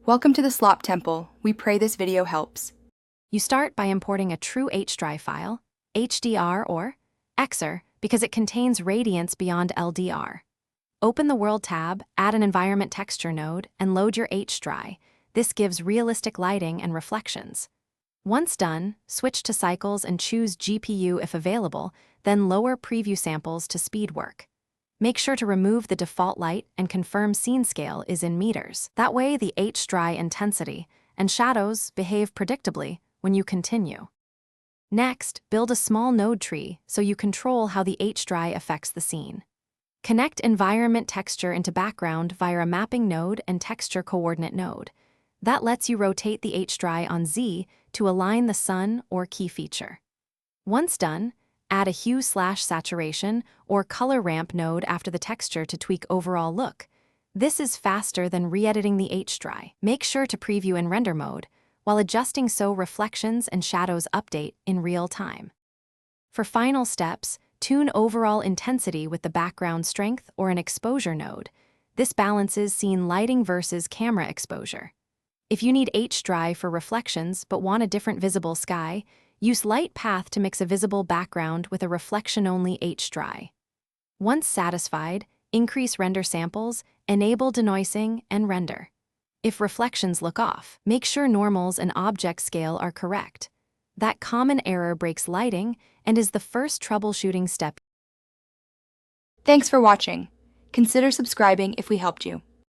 Welcome to the Slop Temple. We pray this video helps. You start by importing a true Hdri file, HDR or XR, because it contains radiance beyond LDR. Open the World tab, add an environment texture node, and load your Hdri. This gives realistic lighting and reflections. Once done, switch to cycles and choose GPU if available, then lower preview samples to speed work. Make sure to remove the default light and confirm scene scale is in meters. That way the Hdri intensity and shadows behave predictably when you continue. Next, build a small node tree so you control how the Hdri affects the scene. Connect environment texture into background via a mapping node and texture coordinate node. That lets you rotate the Hdri on Z to align the sun or key feature. Once done, add a hue/saturation or color ramp node after the texture to tweak overall look. This is faster than re-editing the Hdri. Make sure to preview in render mode, while adjusting so reflections and shadows update in real time. For final steps, tune overall intensity with the background strength or an exposure node. This balances scene lighting versus camera exposure. If you need Hdri for reflections but want a different visible sky, use light path to mix a visible background with a reflection-only Hdri. Once satisfied, increase render samples, enable denoising, and render. If reflections look off, make sure normals and object scale are correct. That common error breaks lighting and is the first troubleshooting step. Thanks for watching. Consider subscribing if we helped you.